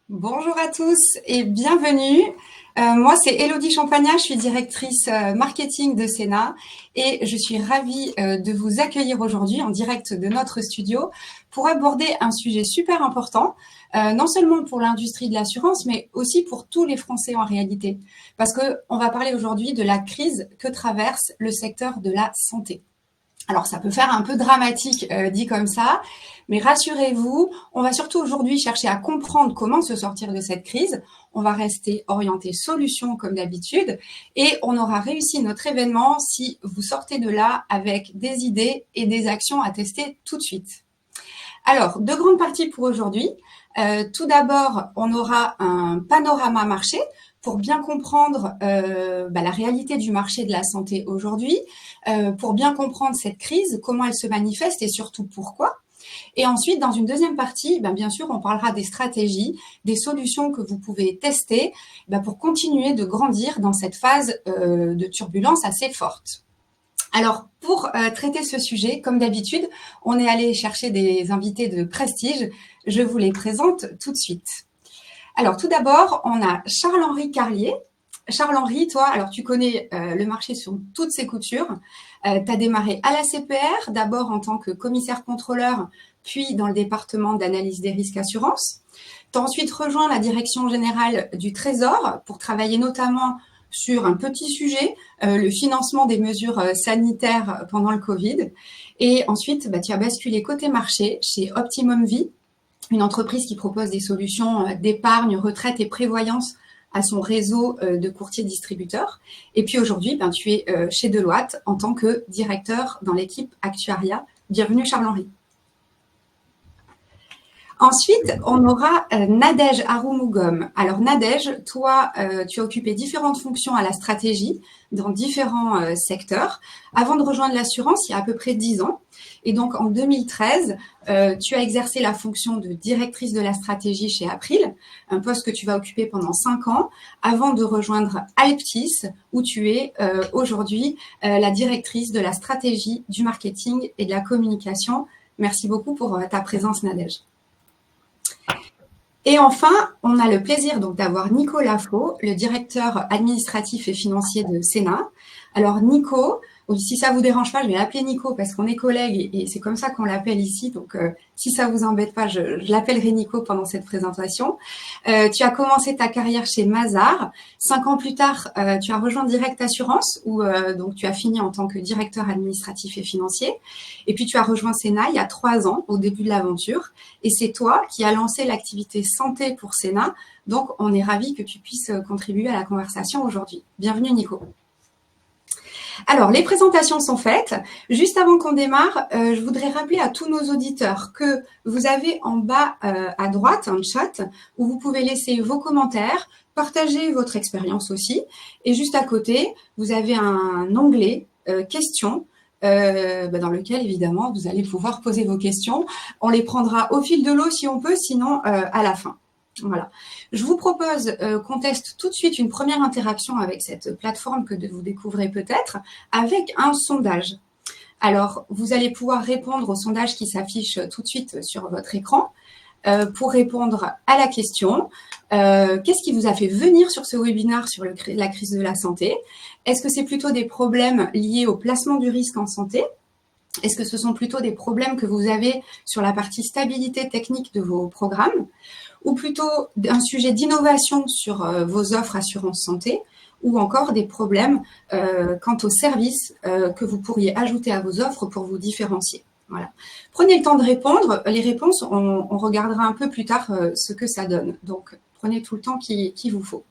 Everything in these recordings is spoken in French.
Bonjour à tous et bienvenue. Moi, c'est Élodie Champagnat, je suis directrice marketing de Sénat et je suis ravie de vous accueillir aujourd'hui en direct de notre studio pour aborder un sujet super important, non seulement pour l'industrie de l'assurance, mais aussi pour tous les Français en réalité. Parce qu'on va parler aujourd'hui de la crise que traverse le secteur de la santé. Alors, ça peut faire un peu dramatique dit comme ça, mais rassurez-vous, on va surtout aujourd'hui chercher à comprendre comment se sortir de cette crise. On va rester orienté solution comme d'habitude et on aura réussi notre événement si vous sortez de là avec des idées et des actions à tester tout de suite. Alors, deux grandes parties pour aujourd'hui. Tout d'abord, on aura un panorama marché pour bien comprendre la réalité du marché de la santé aujourd'hui, pour bien comprendre cette crise, comment elle se manifeste et surtout pourquoi. Et ensuite, dans une deuxième partie, bien sûr, on parlera des stratégies, des solutions que vous pouvez tester pour continuer de grandir dans cette phase de turbulence assez forte. Alors, pour traiter ce sujet, comme d'habitude, on est allé chercher des invités de prestige. Je vous les présente tout de suite. Alors, tout d'abord, on a Charles-Henri Carlier. Charles-Henri, toi, alors tu connais le marché sur toutes ses coutures. Tu as démarré à la CPR, d'abord en tant que commissaire-contrôleur, puis dans le département d'analyse des risques assurance. Tu as ensuite rejoint la direction générale du Trésor pour travailler notamment sur un petit sujet, le financement des mesures sanitaires pendant le Covid. Et ensuite, tu as basculé côté marché chez Optimum Vie, une entreprise qui propose des solutions d'épargne, retraite et prévoyance à son réseau de courtiers distributeurs. Et puis aujourd'hui, tu es chez Deloitte en tant que directeur dans l'équipe actuariat. Bienvenue Charles-Henri. Ensuite, on aura Nadège Aroumougoum. Alors Nadège, toi, tu as occupé différentes fonctions à la stratégie dans différents secteurs avant de rejoindre l'assurance il y a à peu près 10 ans. Et donc en 2013, tu as exercé la fonction de directrice de la stratégie chez April, un poste que tu vas occuper pendant 5 ans avant de rejoindre Alptis, où tu es aujourd'hui la directrice de la stratégie, du marketing et de la communication. Merci beaucoup pour ta présence Nadège. Et enfin, on a le plaisir donc d'avoir Nico Lafaux, le directeur administratif et financier de Sénat. Alors Nico, si ça vous dérange pas, je vais l'appeler Nico parce qu'on est collègues et c'est comme ça qu'on l'appelle ici. Donc si ça vous embête pas, je l'appellerai Nico pendant cette présentation. Tu as commencé ta carrière chez Mazars. 5 ans plus tard, tu as rejoint Direct Assurance où donc tu as fini en tant que directeur administratif et financier. Et puis tu as rejoint Sénat il y a 3 ans au début de l'aventure. Et c'est toi qui as lancé l'activité santé pour Sénat. Donc on est ravis que tu puisses contribuer à la conversation aujourd'hui. Bienvenue Nico. Alors, les présentations sont faites. Juste avant qu'on démarre, je voudrais rappeler à tous nos auditeurs que vous avez en bas à droite un chat où vous pouvez laisser vos commentaires, partager votre expérience aussi. Et juste à côté, vous avez un onglet questions dans lequel, évidemment, vous allez pouvoir poser vos questions. On les prendra au fil de l'eau si on peut, sinon à la fin. Voilà. Je vous propose qu'on teste tout de suite une première interaction avec cette plateforme que vous découvrez peut-être, avec un sondage. Alors, vous allez pouvoir répondre au sondage qui s'affiche tout de suite sur votre écran pour répondre à la question. Qu'est-ce qui vous a fait venir sur ce webinaire sur la crise de la santé? Est-ce que c'est plutôt des problèmes liés au placement du risque en santé? Est-ce que ce sont plutôt des problèmes que vous avez sur la partie stabilité technique de vos programmes? Ou plutôt un sujet d'innovation sur vos offres assurance santé, ou encore des problèmes quant aux services que vous pourriez ajouter à vos offres pour vous différencier. Voilà. Prenez le temps de répondre. Les réponses, on regardera un peu plus tard ce que ça donne. Donc, prenez tout le temps qu'il vous faut.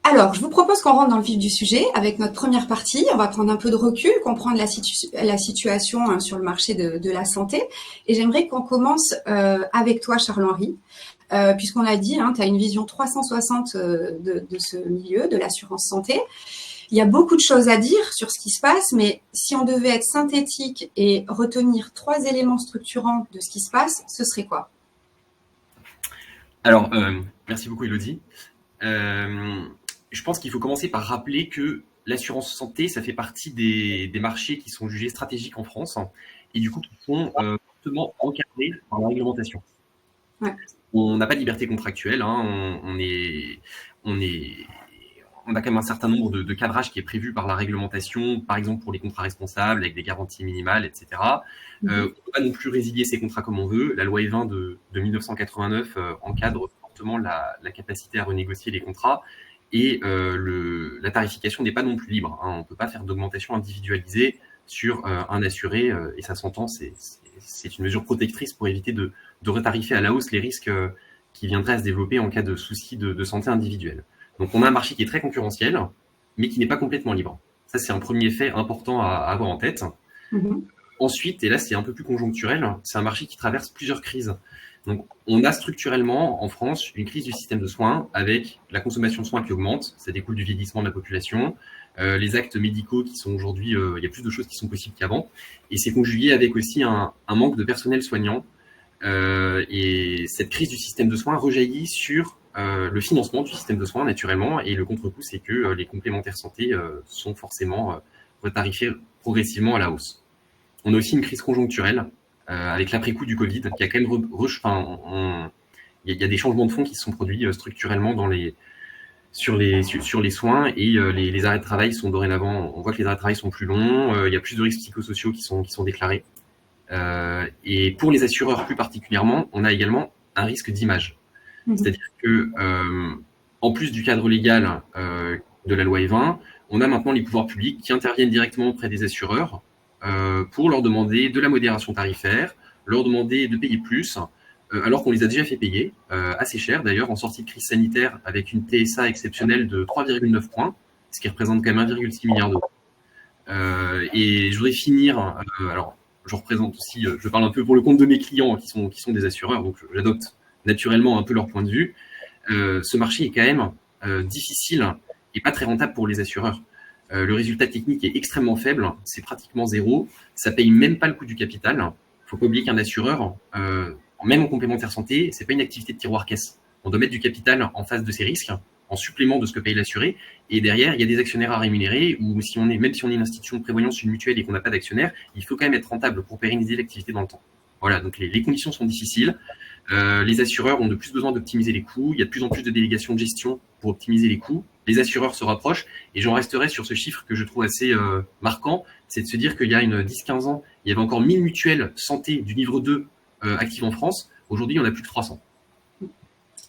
Alors, je vous propose qu'on rentre dans le vif du sujet avec notre première partie. On va prendre un peu de recul, comprendre la situation sur le marché de la santé. Et j'aimerais qu'on commence avec toi, Charles-Henri, puisqu'on l'a dit, tu as une vision 360 de ce milieu, de l'assurance santé. Il y a beaucoup de choses à dire sur ce qui se passe, mais si on devait être synthétique et retenir 3 éléments structurants de ce qui se passe, ce serait quoi? Alors, merci beaucoup, Elodie. Je pense qu'il faut commencer par rappeler que l'assurance santé, ça fait partie des marchés qui sont jugés stratégiques en France et du coup qui sont fortement encadrés par la réglementation. Ouais. On n'a pas de liberté contractuelle, on a quand même un certain nombre de cadrages qui est prévu par la réglementation, par exemple pour les contrats responsables avec des garanties minimales, etc. On ne peut pas non plus résilier ces contrats comme on veut. La loi E20 de 1989 encadre fortement la capacité à renégocier les contrats. Et la tarification n'est pas non plus libre. On ne peut pas faire d'augmentation individualisée sur un assuré et ça s'entend, c'est une mesure protectrice pour éviter de retarifer à la hausse les risques qui viendraient à se développer en cas de soucis de santé individuelle. Donc on a un marché qui est très concurrentiel, mais qui n'est pas complètement libre. Ça, c'est un premier fait important à avoir en tête. Ensuite, et là c'est un peu plus conjoncturel, c'est un marché qui traverse plusieurs crises. Donc, on a structurellement en France une crise du système de soins avec la consommation de soins qui augmente, ça découle du vieillissement de la population, les actes médicaux qui sont aujourd'hui, il y a plus de choses qui sont possibles qu'avant, et c'est conjugué avec aussi un manque de personnel soignant. Et cette crise du système de soins rejaillit sur le financement du système de soins naturellement, et le contre-coup, c'est que les complémentaires santé sont forcément retarifés progressivement à la hausse. On a aussi une crise conjoncturelle avec l'après-coup du Covid, qui a quand même il y a des changements de fond qui se sont produits structurellement sur les soins et les arrêts de travail sont dorénavant, on voit que les arrêts de travail sont plus longs, il y a plus de risques psychosociaux qui sont déclarés. Et pour les assureurs plus particulièrement, on a également un risque d'image. C'est-à-dire que en plus du cadre légal de la loi E20, on a maintenant les pouvoirs publics qui interviennent directement auprès des assureurs pour leur demander de la modération tarifaire, leur demander de payer plus, alors qu'on les a déjà fait payer, assez cher d'ailleurs, en sortie de crise sanitaire, avec une TSA exceptionnelle de 3,9 points, ce qui représente quand même 1,6 milliard d'euros. Et je voudrais finir, alors je représente aussi, je parle un peu pour le compte de mes clients qui sont des assureurs, donc j'adopte naturellement un peu leur point de vue. Ce marché est quand même difficile et pas très rentable pour les assureurs. Le résultat technique est extrêmement faible, c'est pratiquement zéro, ça paye même pas le coût du capital. Il ne faut pas oublier qu'un assureur, même en complémentaire santé, c'est pas une activité de tiroir-caisse. On doit mettre du capital en face de ses risques, en supplément de ce que paye l'assuré, et derrière, il y a des actionnaires à rémunérer, ou même si on est une institution de prévoyance, une mutuelle et qu'on n'a pas d'actionnaire, il faut quand même être rentable pour pérenniser l'activité dans le temps. Voilà, donc les conditions sont difficiles. Les assureurs ont de plus besoin d'optimiser les coûts. Il y a de plus en plus de délégations de gestion pour optimiser les coûts. Les assureurs se rapprochent et j'en resterai sur ce chiffre que je trouve assez marquant, c'est de se dire qu'il y a 10-15 ans, il y avait encore 1000 mutuelles santé du niveau 2 actives en France. Aujourd'hui, il y en a plus de 300.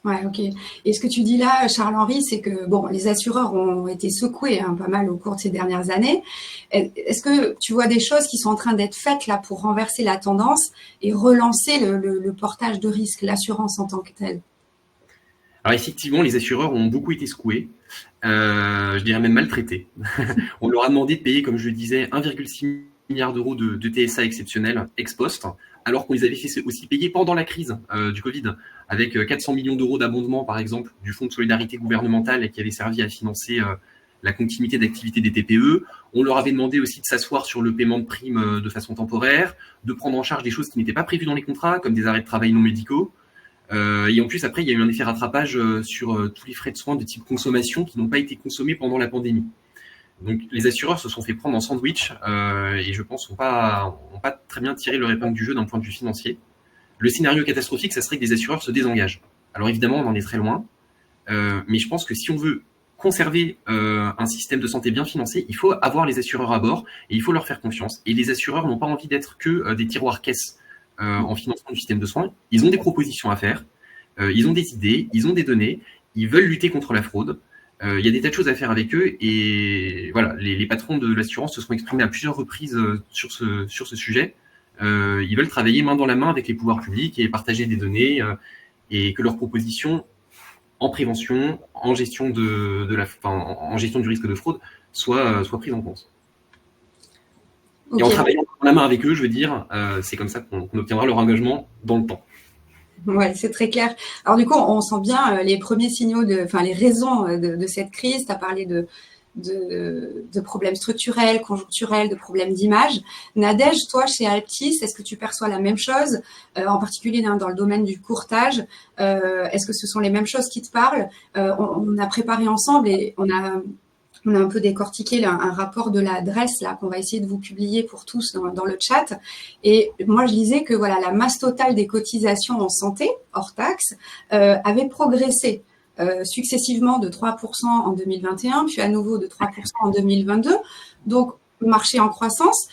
Ouais, ok. Et ce que tu dis là, Charles-Henri, c'est que bon, les assureurs ont été secoués pas mal au cours de ces dernières années. Est-ce que tu vois des choses qui sont en train d'être faites là pour renverser la tendance et relancer le portage de risque, l'assurance en tant que telle? Alors effectivement, les assureurs ont beaucoup été secoués, je dirais même maltraités. On leur a demandé de payer, comme je le disais, 1,6 milliard d'euros de TSA exceptionnel ex post, alors qu'on les avait fait aussi payer pendant la crise du Covid, avec 400 millions d'euros d'abondement, par exemple, du Fonds de solidarité gouvernementale qui avait servi à financer la continuité d'activité des TPE. On leur avait demandé aussi de s'asseoir sur le paiement de primes de façon temporaire, de prendre en charge des choses qui n'étaient pas prévues dans les contrats, comme des arrêts de travail non médicaux. Et en plus, après, il y a eu un effet rattrapage sur tous les frais de soins de type consommation qui n'ont pas été consommés pendant la pandémie. Donc, les assureurs se sont fait prendre en sandwich et je pense n'ont pas très bien tiré leur épingle du jeu d'un point de vue financier. Le scénario catastrophique, ça serait que les assureurs se désengagent. Alors évidemment, on en est très loin, mais je pense que si on veut conserver un système de santé bien financé, il faut avoir les assureurs à bord et il faut leur faire confiance. Et les assureurs n'ont pas envie d'être que des tiroirs-caisses en financement du système de soins. Ils ont des propositions à faire, ils ont des idées, ils ont des données, ils veulent lutter contre la fraude. Il y a des tas de choses à faire avec eux et voilà, les patrons de l'assurance se sont exprimés à plusieurs reprises sur ce sujet. Ils veulent travailler main dans la main avec les pouvoirs publics et partager des données et que leurs propositions en prévention, en gestion en gestion du risque de fraude soient prises en compte. Okay. Et en travaillant la main avec eux, je veux dire, c'est comme ça qu'on obtiendra leur engagement dans le temps. Ouais, c'est très clair. Alors du coup, on sent bien les premiers signaux, les raisons de cette crise. Tu as parlé de problèmes structurels, conjoncturels, de problèmes d'image. Nadège, toi, chez Altis, est-ce que tu perçois la même chose, en particulier dans le domaine du courtage? Est-ce que ce sont les mêmes choses qui te parlent? On a préparé ensemble et on a un peu décortiqué un rapport de la DRES là qu'on va essayer de vous publier pour tous dans le chat. Et moi, je disais que voilà, la masse totale des cotisations en santé, hors taxe, avait progressé successivement de 3% en 2021, puis à nouveau de 3% en 2022. Donc, marché en croissance.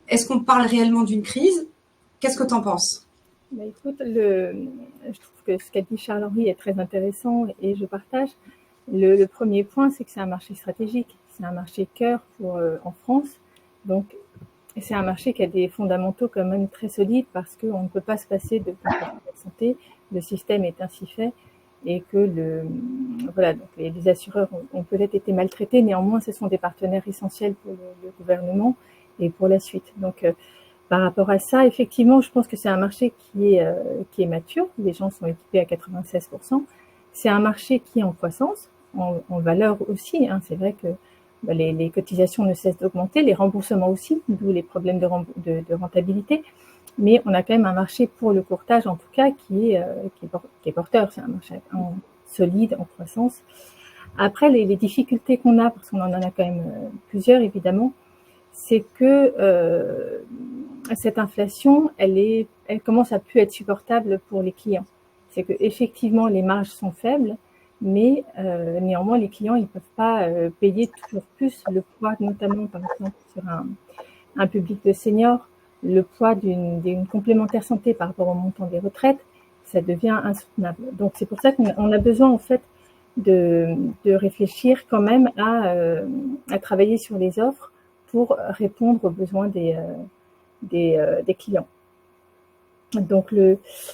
Est-ce qu'on parle réellement d'une crise? Qu'est-ce que tu en penses? Bah, écoute, je trouve que ce qu'a dit Charles-Henri est très intéressant et je partage. Le premier point, c'est que c'est un marché stratégique, c'est un marché cœur en France. Donc, c'est un marché qui a des fondamentaux quand même très solides parce qu'on ne peut pas se passer de la santé. Le système est ainsi fait et que donc les assureurs ont peut-être été maltraités. Néanmoins, ce sont des partenaires essentiels pour le gouvernement et pour la suite. Donc, par rapport à ça, effectivement, je pense que c'est un marché qui est mature. Les gens sont équipés à 96%. C'est un marché qui est en croissance, en valeur aussi. Hein. C'est vrai que les cotisations ne cessent d'augmenter, les remboursements aussi, d'où les problèmes de rentabilité. Mais on a quand même un marché pour le courtage, en tout cas, qui est porteur. C'est un marché solide, en croissance. Après, les difficultés qu'on a, parce qu'on en a quand même plusieurs, évidemment, c'est que cette inflation, elle commence à plus être supportable pour les clients. C'est que effectivement les marges sont faibles, mais néanmoins les clients ils peuvent pas payer toujours plus le poids, notamment par exemple sur un public de seniors, le poids d'une complémentaire santé par rapport au montant des retraites, ça devient insoutenable. Donc c'est pour ça qu'on a besoin en fait de réfléchir quand même à travailler sur les offres pour répondre aux besoins des clients. Donc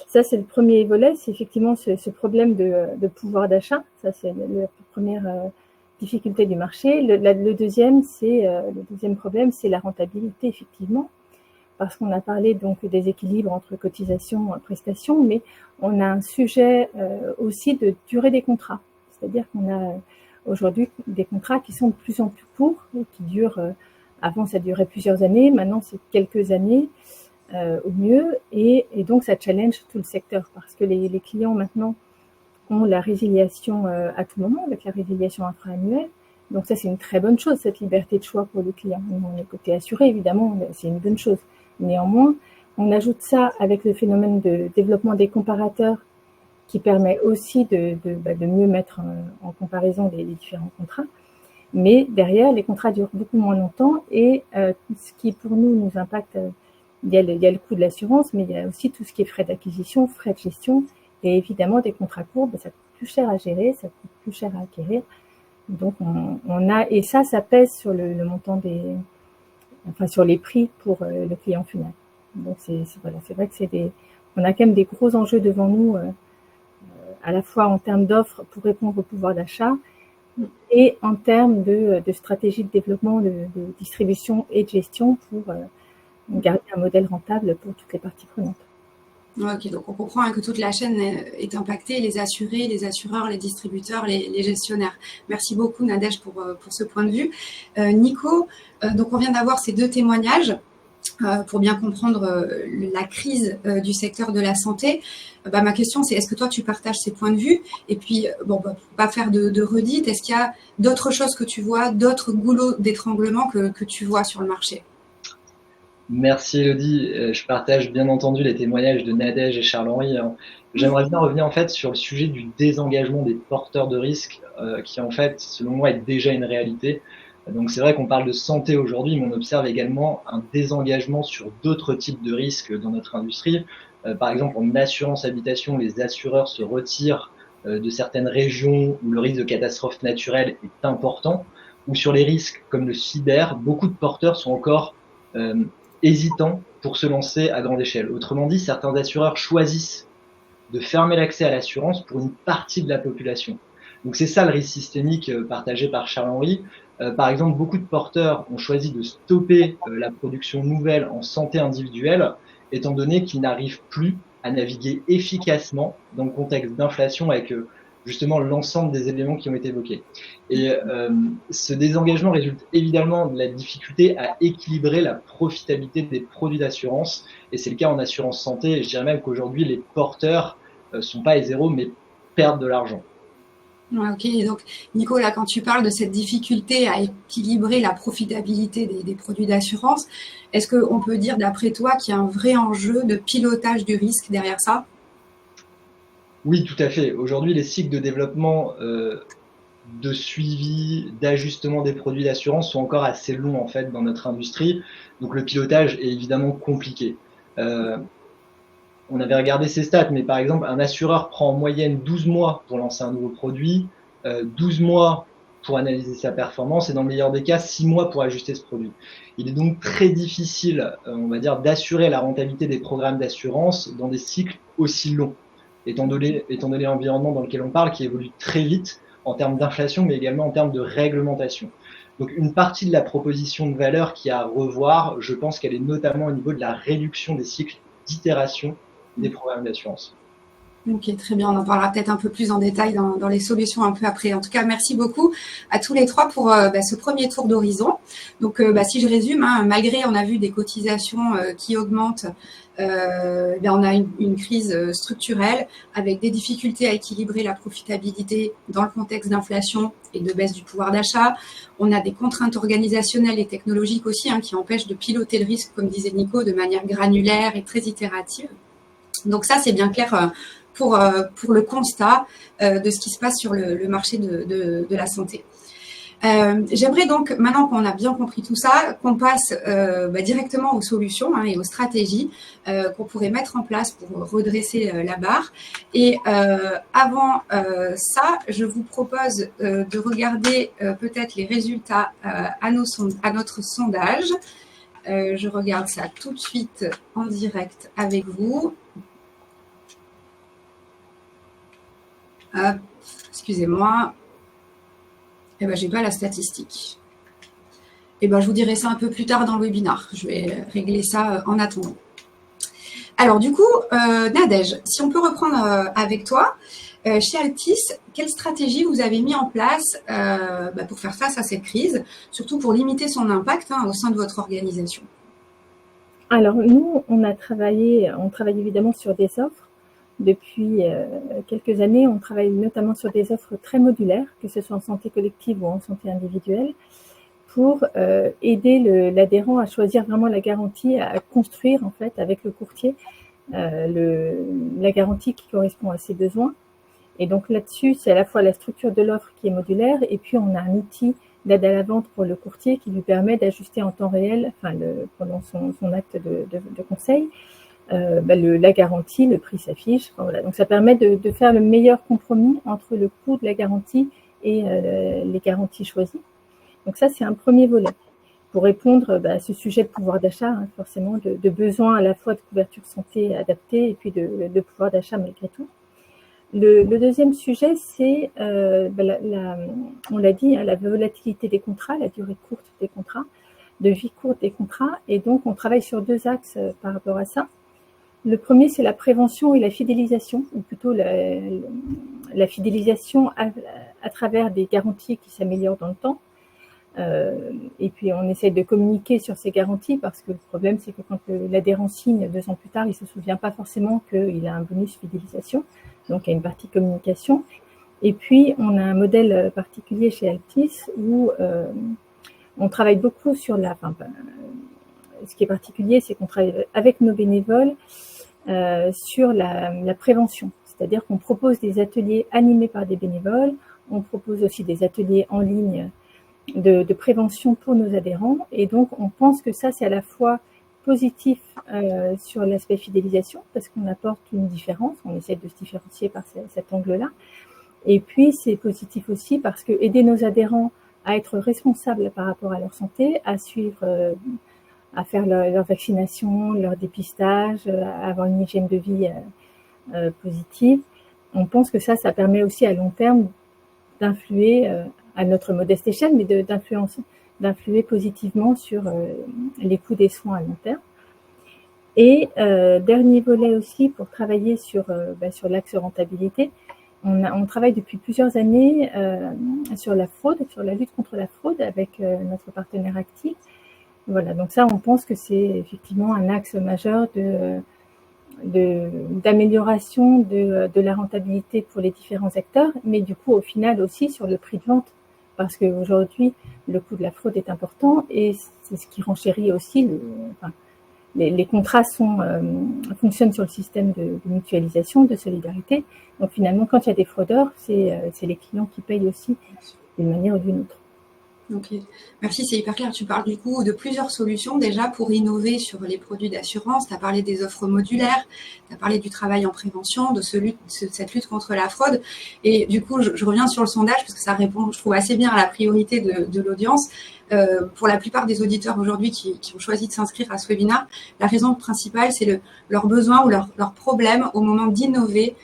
ça c'est le premier volet, c'est effectivement ce problème de pouvoir d'achat. Ça c'est la première difficulté du marché. Le deuxième problème, c'est la rentabilité effectivement, parce qu'on a parlé donc des équilibres entre cotisations et prestations, mais on a un sujet aussi de durée des contrats. C'est-à-dire qu'on a aujourd'hui des contrats qui sont de plus en plus courts, qui durent. Avant ça durait plusieurs années, maintenant c'est quelques années. Au mieux, et donc ça challenge tout le secteur parce que les clients maintenant ont la résiliation à tout moment avec la résiliation infra-annuelle. Donc ça c'est une très bonne chose, cette liberté de choix pour le client. On est côté assuré évidemment, c'est une bonne chose. Néanmoins, on ajoute ça avec le phénomène de développement des comparateurs qui permet aussi de mieux mettre en comparaison les différents contrats. Mais derrière, les contrats durent beaucoup moins longtemps et ce qui pour nous impacte. Il y a le coût de l'assurance, mais il y a aussi tout ce qui est frais d'acquisition, frais de gestion, et évidemment des contrats courts, ça coûte plus cher à gérer, ça coûte plus cher à acquérir. Donc et ça pèse sur le montant sur les prix pour le client final. Donc c'est vrai que on a quand même des gros enjeux devant nous, à la fois en termes d'offres pour répondre au pouvoir d'achat et en termes de stratégie de développement, de distribution et de gestion pour garder un modèle rentable pour toutes les parties prenantes. Ok, donc on comprend que toute la chaîne est impactée, les assurés, les assureurs, les distributeurs, les gestionnaires. Merci beaucoup Nadège pour ce point de vue. Nico, donc on vient d'avoir ces deux témoignages pour bien comprendre la crise du secteur de la santé. Ma question c'est, est-ce que toi tu partages ces points de vue? Et puis, pour pas faire de redites, est-ce qu'il y a d'autres choses que tu vois, d'autres goulots d'étranglement que tu vois sur le marché? Merci Elodie, je partage bien entendu les témoignages de Nadège et Charles-Henri. J'aimerais bien revenir en fait sur le sujet du désengagement des porteurs de risques qui en fait selon moi est déjà une réalité. Donc c'est vrai qu'on parle de santé aujourd'hui, mais on observe également un désengagement sur d'autres types de risques dans notre industrie. Par exemple en assurance habitation, les assureurs se retirent de certaines régions où le risque de catastrophe naturelle est important, ou sur les risques comme le cyber, beaucoup de porteurs sont encore hésitants pour se lancer à grande échelle. Autrement dit, certains assureurs choisissent de fermer l'accès à l'assurance pour une partie de la population. Donc c'est ça le risque systémique partagé par Charles-Henri. Par exemple, beaucoup de porteurs ont choisi de stopper la production nouvelle en santé individuelle, étant donné qu'ils n'arrivent plus à naviguer efficacement dans le contexte d'inflation avec justement l'ensemble des éléments qui ont été évoqués. Et ce désengagement résulte évidemment de la difficulté à équilibrer la profitabilité des produits d'assurance, et c'est le cas en assurance santé, et je dirais même qu'aujourd'hui les porteurs sont pas à zéro, mais perdent de l'argent. Ouais, ok, donc Nicolas, quand tu parles de cette difficulté à équilibrer la profitabilité des produits d'assurance, est-ce qu'on peut dire d'après toi qu'il y a un vrai enjeu de pilotage du risque derrière ça? Oui, tout à fait. Aujourd'hui, les cycles de développement, de suivi, d'ajustement des produits d'assurance sont encore assez longs en fait dans notre industrie. Donc le pilotage est évidemment compliqué. On avait regardé ces stats, mais par exemple, un assureur prend en moyenne 12 mois pour lancer un nouveau produit, 12 mois pour analyser sa performance et dans le meilleur des cas, 6 mois pour ajuster ce produit. Il est donc très difficile, on va dire, d'assurer la rentabilité des programmes d'assurance dans des cycles aussi longs, étant donné l'environnement dans lequel on parle qui évolue très vite en termes d'inflation, mais également en termes de réglementation. Donc une partie de la proposition de valeur qui a à revoir, je pense qu'elle est notamment au niveau de la réduction des cycles d'itération des programmes d'assurance. Ok, très bien. On en parlera peut-être un peu plus en détail dans les solutions un peu après. En tout cas, merci beaucoup à tous les trois pour ce premier tour d'horizon. Donc, si je résume, malgré on a vu des cotisations qui augmentent, on a une crise structurelle avec des difficultés à équilibrer la profitabilité dans le contexte d'inflation et de baisse du pouvoir d'achat. On a des contraintes organisationnelles et technologiques aussi qui empêchent de piloter le risque, comme disait Nico, de manière granulaire et très itérative. Donc ça, c'est bien clair pour le constat de ce qui se passe sur le marché de la santé. J'aimerais donc, maintenant qu'on a bien compris tout ça, qu'on passe directement aux solutions et aux stratégies qu'on pourrait mettre en place pour redresser la barre. Et avant ça, je vous propose de regarder peut-être les résultats à notre sondage. Je regarde ça tout de suite en direct avec vous. Hop, excusez-moi. J'ai pas la statistique. Je vous dirai ça un peu plus tard dans le webinaire. Je vais régler ça en attendant. Alors du coup, Nadège, si on peut reprendre avec toi, chez Altis, quelle stratégie vous avez mis en place pour faire face à cette crise, surtout pour limiter son impact au sein de votre organisation? Alors nous, on travaille évidemment sur des offres. Depuis quelques années, on travaille notamment sur des offres très modulaires, que ce soit en santé collective ou en santé individuelle, pour aider l'adhérent à choisir vraiment la garantie, à construire en fait avec le courtier la garantie qui correspond à ses besoins. Et donc là-dessus, c'est à la fois la structure de l'offre qui est modulaire, et puis on a un outil d'aide à la vente pour le courtier qui lui permet d'ajuster en temps réel, pendant son acte de conseil, la garantie, le prix s'affiche. Voilà. Donc ça permet de faire le meilleur compromis entre le coût de la garantie et les garanties choisies. Donc ça, c'est un premier volet pour répondre à ce sujet de pouvoir d'achat, forcément, de besoin à la fois de couverture santé adaptée et puis de pouvoir d'achat malgré tout. Le deuxième sujet, c'est, on l'a dit, la volatilité des contrats, la durée courte des contrats, de vie courte des contrats. Et donc, on travaille sur deux axes par rapport à ça. Le premier, c'est la prévention et la fidélisation, ou plutôt la fidélisation à travers des garanties qui s'améliorent dans le temps. Et puis, on essaie de communiquer sur ces garanties parce que le problème, c'est que quand l'adhérent signe 2 ans plus tard, il ne se souvient pas forcément qu'il a un bonus fidélisation. Donc, il y a une partie communication. Et puis, on a un modèle particulier chez Altis où on travaille beaucoup sur ce qui est particulier, c'est qu'on travaille avec nos bénévoles sur la prévention. C'est-à-dire qu'on propose des ateliers animés par des bénévoles. On propose aussi des ateliers en ligne de prévention pour nos adhérents. Et donc, on pense que ça, c'est à la fois positif sur l'aspect fidélisation, parce qu'on apporte une différence, on essaie de se différencier par cet angle-là, Et puis, c'est positif aussi parce que aider nos adhérents à être responsables par rapport à leur santé, à suivre, à faire leur vaccination, leur dépistage, à avoir une hygiène de vie positive. On pense que ça permet aussi à long terme d'influer à notre modeste échelle, mais d'influer positivement sur les coûts des soins à long terme. Et dernier volet aussi pour travailler sur l'axe rentabilité, on travaille depuis plusieurs années sur la fraude, sur la lutte contre la fraude avec notre partenaire Active. Voilà, donc ça, on pense que c'est effectivement un axe majeur d'amélioration de la rentabilité pour les différents acteurs, mais du coup, au final aussi sur le prix de vente, parce qu'aujourd'hui, le coût de la fraude est important et c'est ce qui renchérit aussi les contrats fonctionnent sur le système de mutualisation, de solidarité. Donc finalement, quand il y a des fraudeurs, c'est les clients qui payent aussi d'une manière ou d'une autre. Ok, merci, c'est hyper clair. Tu parles du coup de plusieurs solutions déjà pour innover sur les produits d'assurance. Tu as parlé des offres modulaires, tu as parlé du travail en prévention, de cette lutte contre la fraude. Et du coup, je reviens sur le sondage parce que ça répond, je trouve, assez bien à la priorité de l'audience. Pour la plupart des auditeurs aujourd'hui qui ont choisi de s'inscrire à ce webinaire, la raison principale, c'est leur besoin ou leur problème au moment d'innover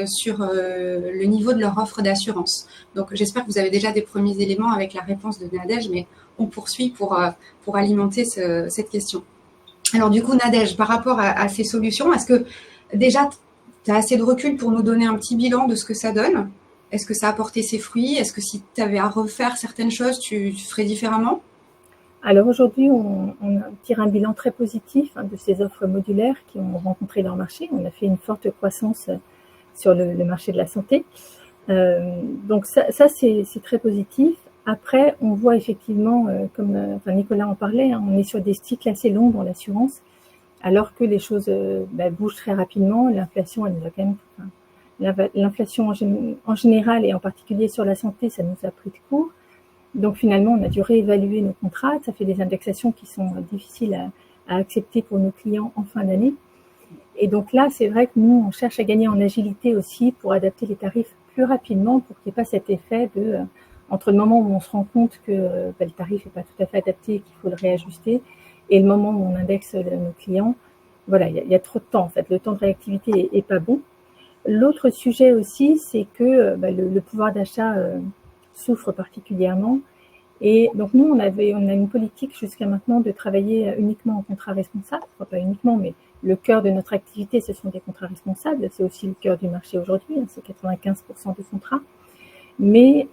sur le niveau de leur offre d'assurance. Donc, j'espère que vous avez déjà des premiers éléments avec la réponse de Nadège, mais on poursuit pour alimenter cette question. Alors, du coup, Nadège, par rapport à ces solutions, est-ce que déjà, tu as assez de recul pour nous donner un petit bilan de ce que ça donne? Est-ce que ça a porté ses fruits? Est-ce que si tu avais à refaire certaines choses, tu ferais différemment? Alors aujourd'hui, on tire un bilan très positif de ces offres modulaires qui ont rencontré leur marché. On a fait une forte croissance sur le marché de la santé. Donc ça c'est très positif. Après, on voit effectivement, comme Nicolas en parlait, on est sur des cycles assez longs dans l'assurance, alors que les choses bougent très rapidement. L'inflation, elle nous a quand même, l'inflation en général et en particulier sur la santé, ça nous a pris de court. Donc finalement, on a dû réévaluer nos contrats. Ça fait des indexations qui sont difficiles à accepter pour nos clients en fin d'année. Et donc là, c'est vrai que nous, on cherche à gagner en agilité aussi pour adapter les tarifs plus rapidement pour qu'il n'y ait pas cet effet entre le moment où on se rend compte que le tarif n'est pas tout à fait adapté et qu'il faut le réajuster et le moment où on indexe nos clients. Voilà, il y a trop de temps en fait. Le temps de réactivité est pas bon. L'autre sujet aussi, c'est que le pouvoir d'achat souffre particulièrement. Et donc nous, on a une politique jusqu'à maintenant de travailler uniquement en contrat responsable. Enfin, pas uniquement, mais le cœur de notre activité, ce sont des contrats responsables. C'est aussi le cœur du marché aujourd'hui, c'est 95% des contrats. Mais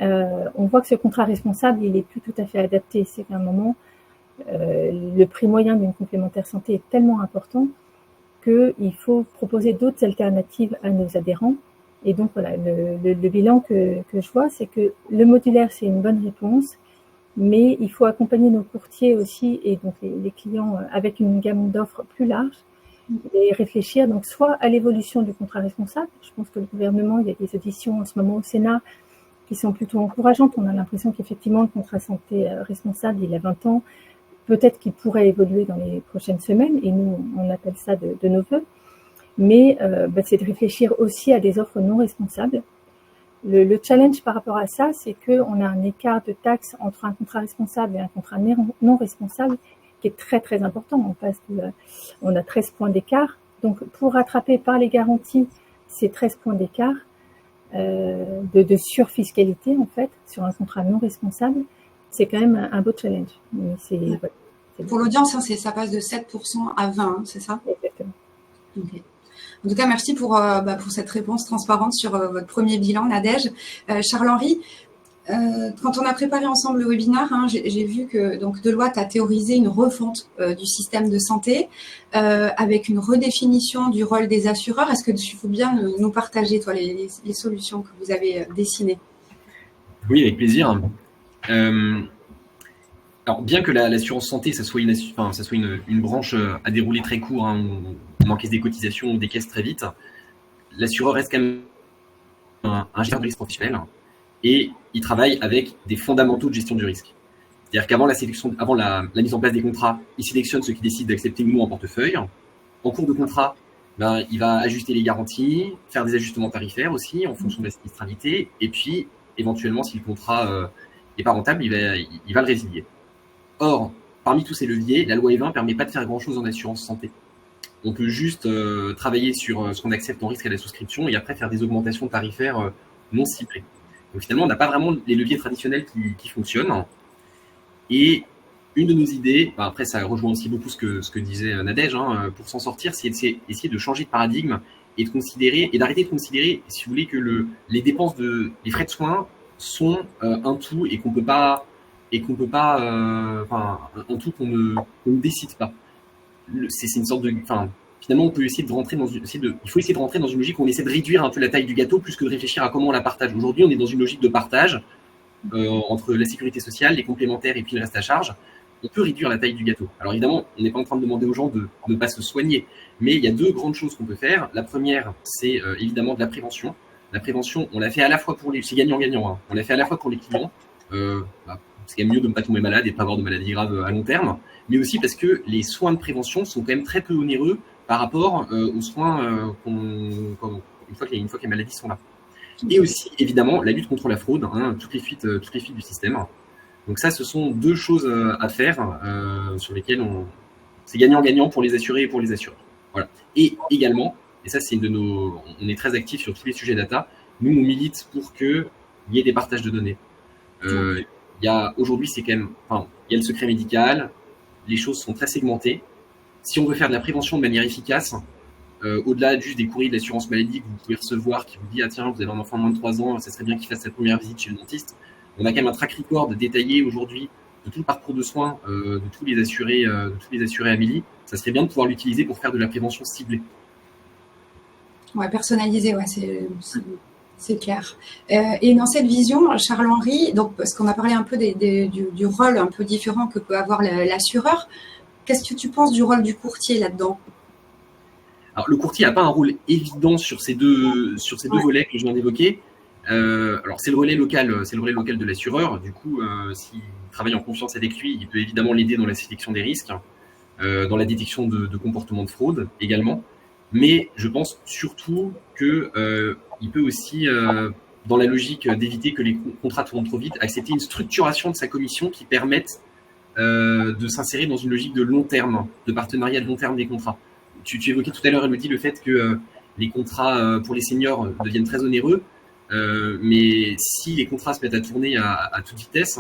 on voit que ce contrat responsable, il est plus tout à fait adapté. C'est qu'à un moment, le prix moyen d'une complémentaire santé est tellement important qu'il faut proposer d'autres alternatives à nos adhérents. Et donc voilà, le bilan que je vois, c'est que le modulaire, c'est une bonne réponse, mais il faut accompagner nos courtiers aussi et donc les clients avec une gamme d'offres plus large et réfléchir donc soit à l'évolution du contrat responsable. Je pense que le gouvernement, il y a des auditions en ce moment au Sénat qui sont plutôt encourageantes. On a l'impression qu'effectivement, le contrat santé responsable, il a 20 ans. Peut-être qu'il pourrait évoluer dans les prochaines semaines et nous, on appelle ça de nos voeux. Mais c'est de réfléchir aussi à des offres non responsables. Le challenge par rapport à ça, c'est qu'on a un écart de taxes entre un contrat responsable et un contrat non responsable qui est très très important. On a 13 points d'écart. Donc pour rattraper par les garanties ces 13 points d'écart de surfiscalité en fait sur un contrat non responsable, c'est quand même un beau challenge. Mais pour l'audience, ça passe de 7% à 20%, c'est ça? Exactement. Okay. En tout cas, merci pour cette réponse transparente sur votre premier bilan, Nadège. Charles-Henri, quand on a préparé ensemble le webinaire, j'ai vu que donc Deloitte a théorisé une refonte du système de santé avec une redéfinition du rôle des assureurs. Est-ce que tu peux bien nous partager, toi, les solutions que vous avez dessinées? Oui, avec plaisir. Alors, bien que l'assurance santé, ça soit une branche à dérouler très court, où on encaisse des cotisations ou des caisses très vite, l'assureur reste quand même un gestionnaire de risque professionnel et il travaille avec des fondamentaux de gestion du risque. C'est-à-dire qu'avant la mise en place des contrats, il sélectionne ceux qui décident d'accepter ou non en portefeuille. En cours de contrat, ben, il va ajuster les garanties, faire des ajustements tarifaires aussi en fonction de la sinistralité, et puis éventuellement, si le contrat n'est pas rentable, il va le résilier. Or, parmi tous ces leviers, la loi E20 ne permet pas de faire grand-chose en assurance santé. On peut juste travailler sur ce qu'on accepte en risque à la souscription et après faire des augmentations tarifaires non ciblées. Donc finalement, on n'a pas vraiment les leviers traditionnels qui fonctionnent. Et une de nos idées, après ça rejoint aussi beaucoup ce que disait Nadège, pour s'en sortir, c'est essayer de changer de paradigme et d'arrêter de considérer, si vous voulez, que les dépenses les frais de soins sont un tout et qu'on peut pas un tout qu'on ne décide pas. C'est une sorte de, finalement, on peut essayer de rentrer il faut essayer de rentrer dans une logique où on essaie de réduire un peu la taille du gâteau plus que de réfléchir à comment on la partage. Aujourd'hui, on est dans une logique de partage entre la sécurité sociale, les complémentaires et puis le reste à charge. On peut réduire la taille du gâteau. Alors évidemment, on n'est pas en train de demander aux gens de ne pas se soigner, mais il y a deux grandes choses qu'on peut faire. La première, c'est évidemment de la prévention. La prévention, on l'a fait à la fois c'est gagnant-gagnant. On l'a fait à la fois pour les clients. C'est quand même mieux de ne pas tomber malade et de ne pas avoir de maladies graves à long terme, mais aussi parce que les soins de prévention sont quand même très peu onéreux par rapport aux soins une fois que les maladies sont là. Et aussi, évidemment, la lutte contre la fraude, toutes les fuites du système. Donc ça, ce sont deux choses à faire sur lesquelles c'est gagnant-gagnant pour les assurés et pour les assureurs. Voilà. Et également, et ça c'est on est très actif sur tous les sujets data, nous on milite pour qu'il y ait des partages de données. Aujourd'hui, c'est quand même, il y a le secret médical, les choses sont très segmentées. Si on veut faire de la prévention de manière efficace, au-delà juste des courriers de l'assurance maladie que vous pouvez recevoir qui vous dit tiens, vous avez un enfant de moins de 3 ans, ça serait bien qu'il fasse sa première visite chez le dentiste. On a quand même un track record détaillé aujourd'hui de tout le parcours de soins de tous les assurés Amélie. Ça serait bien de pouvoir l'utiliser pour faire de la prévention ciblée. Ouais, personnalisée, ouais, c'est clair. Et dans cette vision, Charles-Henri, donc parce qu'on a parlé un peu du rôle un peu différent que peut avoir l'assureur, qu'est-ce que tu penses du rôle du courtier là-dedans? Alors, le courtier n'a pas un rôle évident sur ces deux volets que je viens d'évoquer. Alors, c'est le relais local de l'assureur. Du coup, s'il travaille en confiance avec lui, il peut évidemment l'aider dans la sélection des risques, dans la détection de comportements de fraude également. Mais je pense surtout qu'il peut aussi, dans la logique d'éviter que les contrats tournent trop vite, accepter une structuration de sa commission qui permette de s'insérer dans une logique de long terme, de partenariat de long terme des contrats. Tu évoquais tout à l'heure, Elodie, le fait que les contrats pour les seniors deviennent très onéreux, mais si les contrats se mettent à tourner à toute vitesse,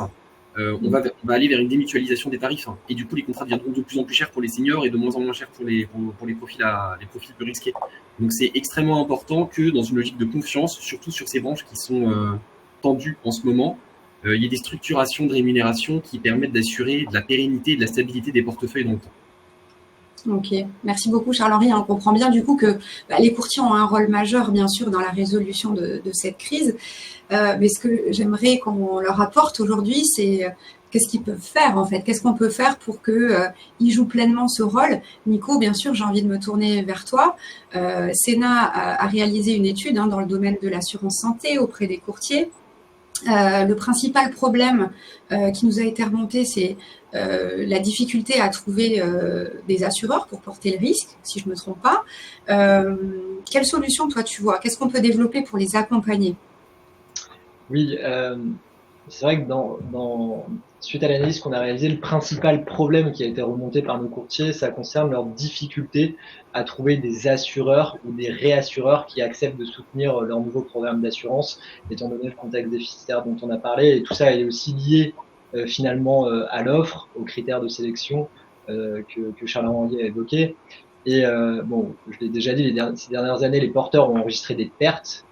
on va aller vers une démutualisation des tarifs. Et du coup, les contrats deviendront de plus en plus chers pour les seniors et de moins en moins chers pour les profils peu risqués. Donc, c'est extrêmement important que dans une logique de confiance, surtout sur ces branches qui sont tendues en ce moment, il y ait des structurations de rémunération qui permettent d'assurer de la pérennité et de la stabilité des portefeuilles dans le temps. Ok, merci beaucoup Charles-Henri. On comprend bien du coup que les courtiers ont un rôle majeur bien sûr dans la résolution de cette crise. Mais ce que j'aimerais qu'on leur apporte aujourd'hui, c'est qu'est-ce qu'ils peuvent faire en fait? Qu'est-ce qu'on peut faire pour qu'ils jouent pleinement ce rôle? Nico, bien sûr, j'ai envie de me tourner vers toi. Sénat a réalisé une étude dans le domaine de l'assurance santé auprès des courtiers. Le principal problème qui nous a été remonté, c'est la difficulté à trouver des assureurs pour porter le risque, si je ne me trompe pas. Quelle solution, toi, tu vois? Qu'est-ce qu'on peut développer pour les accompagner? Oui, c'est vrai que suite à l'analyse qu'on a réalisée, le principal problème qui a été remonté par nos courtiers, ça concerne leur difficulté à trouver des assureurs ou des réassureurs qui acceptent de soutenir leur nouveau programme d'assurance, étant donné le contexte déficitaire dont on a parlé. Et tout ça est aussi lié finalement à l'offre, aux critères de sélection que Charles-Henri a évoqué. Et je l'ai déjà dit, ces dernières années, les porteurs ont enregistré des pertes.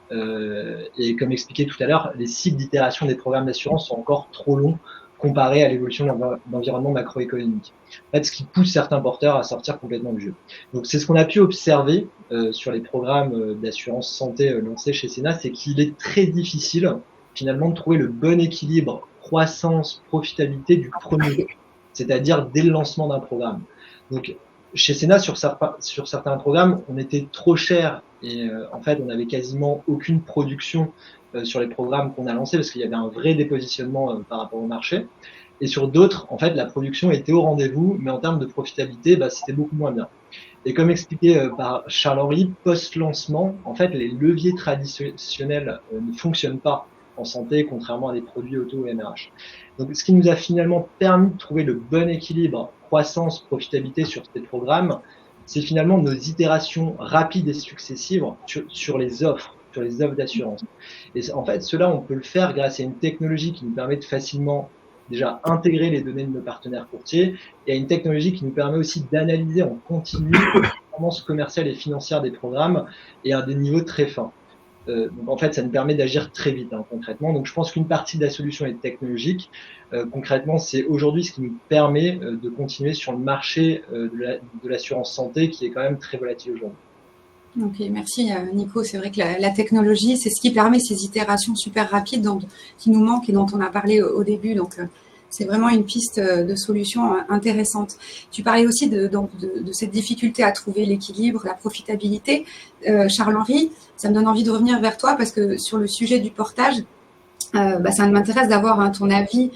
Et comme expliqué tout à l'heure, les cycles d'itération des programmes d'assurance sont encore trop longs comparé à l'évolution de l'environnement macroéconomique. En fait, ce qui pousse certains porteurs à sortir complètement du jeu. Donc, c'est ce qu'on a pu observer sur les programmes d'assurance santé lancés chez Sénat, c'est qu'il est très difficile, finalement, de trouver le bon équilibre croissance-profitabilité du premier jour, c'est-à-dire dès le lancement d'un programme. Donc, chez Sénat, sur certains programmes, on était trop cher et en fait, on n'avait quasiment aucune production sur les programmes qu'on a lancés parce qu'il y avait un vrai dépositionnement par rapport au marché. Et sur d'autres, en fait, la production était au rendez-vous, mais en termes de profitabilité, c'était beaucoup moins bien. Et comme expliqué par Charles-Henri, post-lancement, en fait, les leviers traditionnels ne fonctionnent pas en santé, contrairement à des produits auto ou MRH. Donc, ce qui nous a finalement permis de trouver le bon équilibre croissance, profitabilité sur ces programmes, c'est finalement nos itérations rapides et successives sur les offres d'assurance. Et en fait, cela, on peut le faire grâce à une technologie qui nous permet de facilement déjà intégrer les données de nos partenaires courtiers et à une technologie qui nous permet aussi d'analyser en continu les performances commerciales et financières des programmes et à des niveaux très fins. Donc en fait, ça nous permet d'agir très vite concrètement. Donc je pense qu'une partie de la solution est technologique. Concrètement, c'est aujourd'hui ce qui nous permet de continuer sur le marché de l'assurance santé qui est quand même très volatile aujourd'hui. Ok, merci Nico. C'est vrai que la technologie, c'est ce qui permet ces itérations super rapides qui nous manquent et dont on a parlé au début. Donc, c'est vraiment une piste de solution intéressante. Tu parlais aussi de cette difficulté à trouver l'équilibre, la profitabilité. Charles-Henri, ça me donne envie de revenir vers toi parce que sur le sujet du portage, ça m'intéresse d'avoir ton avis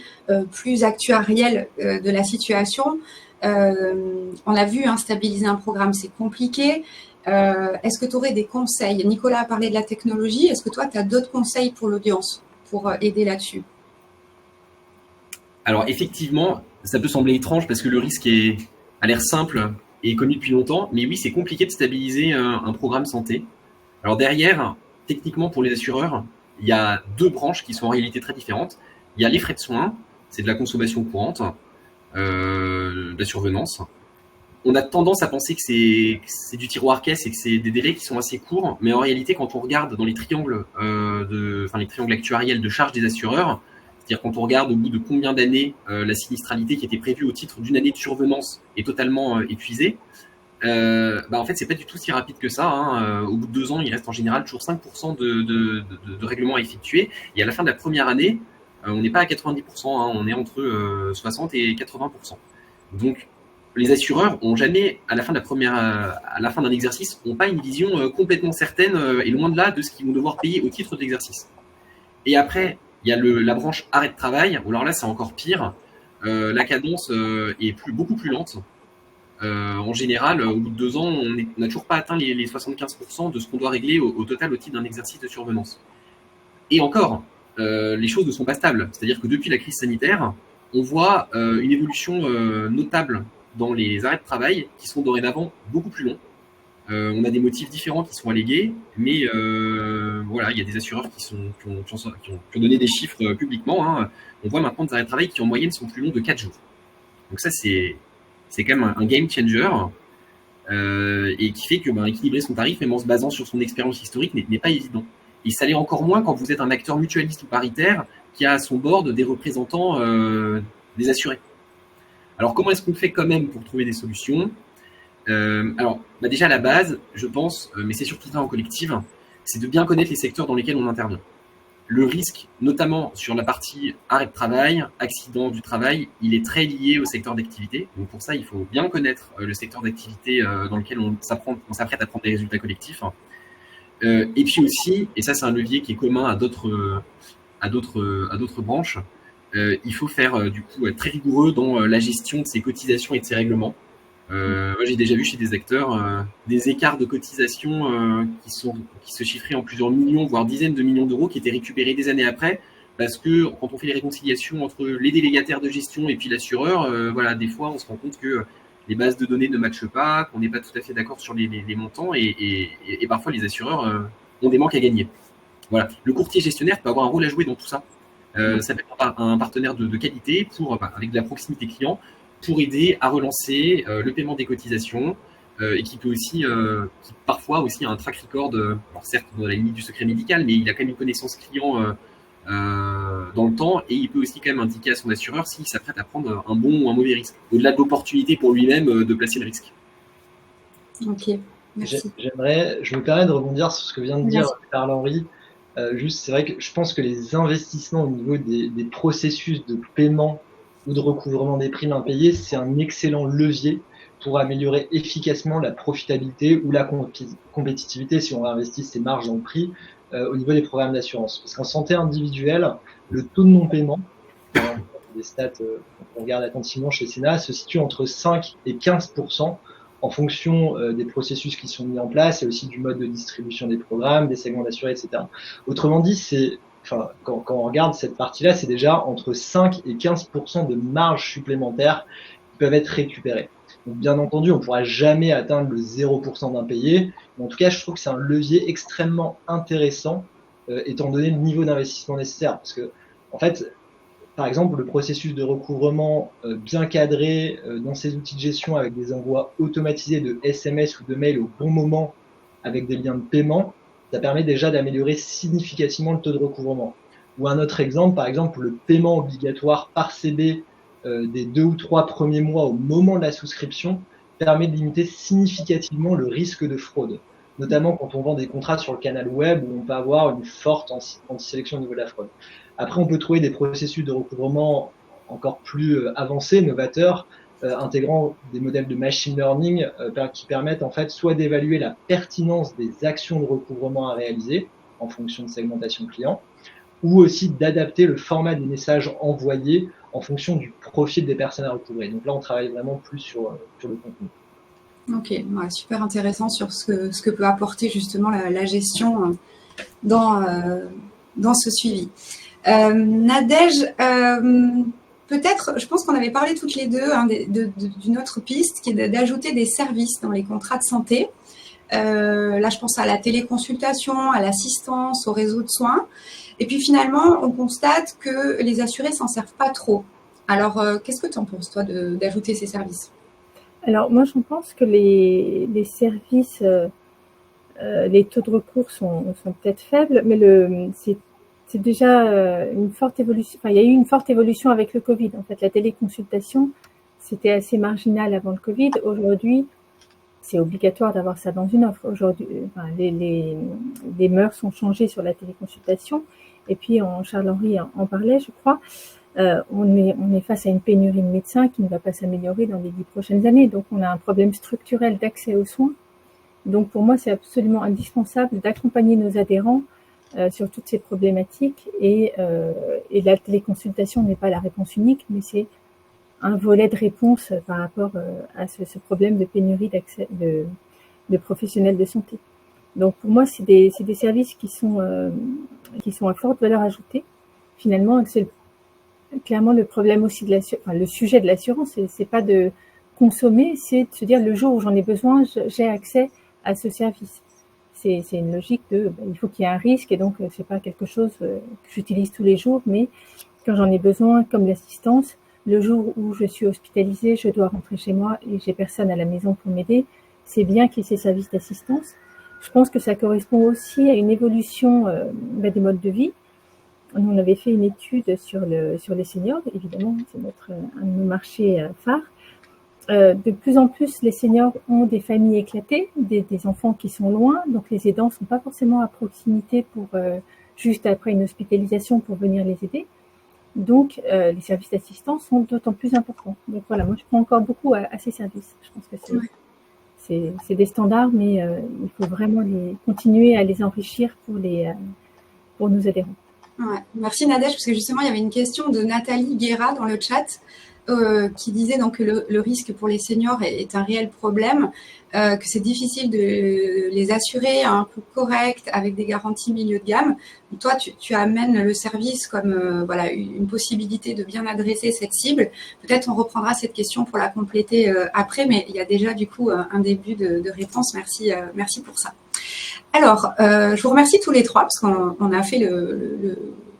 plus actuariel de la situation. On l'a vu, stabiliser un programme, c'est compliqué. Est-ce que tu aurais des conseils? Nicolas a parlé de la technologie. Est-ce que toi, tu as d'autres conseils pour l'audience pour aider là-dessus? Alors effectivement, ça peut sembler étrange parce que le risque a l'air simple et connu depuis longtemps, mais oui, c'est compliqué de stabiliser un programme santé. Alors derrière, techniquement pour les assureurs, il y a deux branches qui sont en réalité très différentes. Il y a les frais de soins, c'est de la consommation courante, de la survenance. On a tendance à penser que c'est du tiroir caisse et que c'est des délais qui sont assez courts, mais en réalité, quand on regarde dans les triangles, les triangles actuariels de charge des assureurs, c'est-à-dire quand on regarde au bout de combien d'années la sinistralité qui était prévue au titre d'une année de survenance est totalement épuisée, en fait, c'est pas du tout si rapide que ça. Au bout de 2 ans, il reste en général toujours 5% de règlements à effectuer. Et à la fin de la première année, on n'est pas à 90%, on est entre 60 et 80%. Donc, les assureurs ont jamais, à la fin d'un exercice, n'ont pas une vision complètement certaine et loin de là de ce qu'ils vont devoir payer au titre de l'exercice. Et après, il y a la branche arrêt de travail, où alors là, c'est encore pire. La cadence est beaucoup plus lente. En général, au bout de 2 ans, on n'a toujours pas atteint les 75% de ce qu'on doit régler au total au titre d'un exercice de survenance. Et encore, les choses ne sont pas stables. C'est-à-dire que depuis la crise sanitaire, on voit une évolution notable dans les arrêts de travail qui sont dorénavant beaucoup plus longs. On a des motifs différents qui sont allégués, mais il y a des assureurs qui ont donné des chiffres publiquement. On voit maintenant des arrêts de travail qui en moyenne sont plus longs de 4 jours. Donc ça, c'est quand même un game changer et qui fait que équilibrer son tarif, même en se basant sur son expérience historique, n'est pas évident. Et ça l'est encore moins quand vous êtes un acteur mutualiste ou paritaire qui a à son board des représentants des assurés. Alors, comment est-ce qu'on fait quand même pour trouver des solutions ? Déjà, à la base, je pense, mais c'est surtout ça en collective, c'est de bien connaître les secteurs dans lesquels on intervient. Le risque, notamment sur la partie arrêt de travail, accident du travail, il est très lié au secteur d'activité. Donc, pour ça, il faut bien connaître le secteur d'activité dans lequel on s'apprête à prendre des résultats collectifs. Et puis aussi, et ça, c'est un levier qui est commun à d'autres branches, il faut faire du coup être très rigoureux dans la gestion de ses cotisations et de ses règlements. Moi, j'ai déjà vu chez des acteurs des écarts de cotisation qui se chiffraient en plusieurs millions, voire dizaines de millions d'euros, qui étaient récupérés des années après, parce que quand on fait les réconciliations entre les délégataires de gestion et puis l'assureur, des fois, on se rend compte que les bases de données ne matchent pas, qu'on n'est pas tout à fait d'accord sur les montants, et parfois les assureurs ont des manques à gagner. Voilà. Le courtier gestionnaire peut avoir un rôle à jouer dans tout ça. Ça peut être un partenaire de qualité avec de la proximité client pour aider à relancer le paiement des cotisations et qui peut aussi, qui parfois aussi a un track record, alors certes dans la limite du secret médical, mais il a quand même une connaissance client dans le temps et il peut aussi quand même indiquer à son assureur s'il s'apprête à prendre un bon ou un mauvais risque, au-delà de l'opportunité pour lui-même de placer le risque. Ok, merci. Je me permets de rebondir sur ce que vient de dire Charles-Henri. C'est vrai que je pense que les investissements au niveau des processus de paiement ou de recouvrement des primes impayées, c'est un excellent levier pour améliorer efficacement la profitabilité ou la compétitivité si on investit ses marges dans le prix au niveau des programmes d'assurance. Parce qu'en santé individuelle, le taux de non-paiement, des stats qu'on regarde attentivement chez Sénat, se situe entre 5 et 15% en fonction des processus qui sont mis en place et aussi du mode de distribution des programmes, des segments d'assurés, etc. Autrement dit, quand on regarde cette partie-là, c'est déjà entre 5 et 15% de marge supplémentaire qui peuvent être récupérées. Donc, bien entendu, on ne pourra jamais atteindre le 0% d'impayé, mais en tout cas, je trouve que c'est un levier extrêmement intéressant, étant donné le niveau d'investissement nécessaire. Parce que, en fait, par exemple, le processus de recouvrement bien cadré dans ces outils de gestion avec des envois automatisés de SMS ou de mails au bon moment avec des liens de paiement, ça permet déjà d'améliorer significativement le taux de recouvrement. Ou un autre exemple, par exemple, le paiement obligatoire par CB des 2 ou 3 premiers mois au moment de la souscription permet de limiter significativement le risque de fraude, notamment quand on vend des contrats sur le canal web où on peut avoir une forte anti-sélection au niveau de la fraude. Après, on peut trouver des processus de recouvrement encore plus avancés, novateurs, intégrant des modèles de machine learning qui permettent en fait soit d'évaluer la pertinence des actions de recouvrement à réaliser en fonction de segmentation client, ou aussi d'adapter le format des messages envoyés en fonction du profil des personnes à recouvrer. Donc là, on travaille vraiment plus sur le contenu. Ok, ouais, super intéressant sur ce que peut apporter justement la gestion dans ce suivi. Nadège, peut-être, je pense qu'on avait parlé toutes les deux d'une autre piste qui est d'ajouter des services dans les contrats de santé. Là, je pense à la téléconsultation, à l'assistance, au réseau de soins. Et puis finalement, on constate que les assurés s'en servent pas trop. Alors, qu'est-ce que tu en penses, toi, d'ajouter ces services? Alors, moi, je pense que les services, les taux de recours sont peut-être faibles, mais c'est déjà une forte évolution. Enfin, il y a eu une forte évolution avec le Covid. En fait, la téléconsultation, c'était assez marginal avant le Covid. Aujourd'hui, c'est obligatoire d'avoir ça dans une offre. Aujourd'hui, les mœurs ont changé sur la téléconsultation. Et puis, Charles-Henri en parlait, je crois. On est face à une pénurie de médecins qui ne va pas s'améliorer dans les 10 prochaines années. Donc, on a un problème structurel d'accès aux soins. Donc, pour moi, c'est absolument indispensable d'accompagner nos adhérents sur toutes ces problématiques. Et la téléconsultation n'est pas la réponse unique, mais c'est un volet de réponse par rapport à ce problème de pénurie d'accès de professionnels de santé. Donc, pour moi, c'est des services qui sont à forte valeur ajoutée. Finalement, c'est clairement le problème aussi le sujet de l'assurance, c'est pas de consommer, c'est de se dire le jour où j'en ai besoin, j'ai accès à ce service. C'est une logique il faut qu'il y ait un risque et donc c'est pas quelque chose que j'utilise tous les jours, mais quand j'en ai besoin, comme l'assistance, le jour où je suis hospitalisée, je dois rentrer chez moi et j'ai personne à la maison pour m'aider, c'est bien qu'il y ait ces services d'assistance. Je pense que ça correspond aussi à une évolution des modes de vie. On avait fait une étude sur les seniors, évidemment, c'est un de nos marchés phares. De plus en plus, les seniors ont des familles éclatées, des enfants qui sont loin, donc les aidants ne sont pas forcément à proximité pour juste après une hospitalisation pour venir les aider. Donc, les services d'assistance sont d'autant plus importants. Donc voilà, moi je prends encore beaucoup à ces services. Je pense que c'est des standards, mais il faut vraiment continuer à les enrichir pour nos adhérents. Ouais. Merci Nadège, parce que justement, il y avait une question de Nathalie Guéra dans le chat qui disait donc que le risque pour les seniors est un réel problème, que c'est difficile de les assurer à un coût correct avec des garanties milieu de gamme. Donc, toi, tu amènes le service comme une possibilité de bien adresser cette cible. Peut-être on reprendra cette question pour la compléter après, mais il y a déjà du coup un début de réponse. Merci pour ça. Alors, je vous remercie tous les trois parce qu'on a fait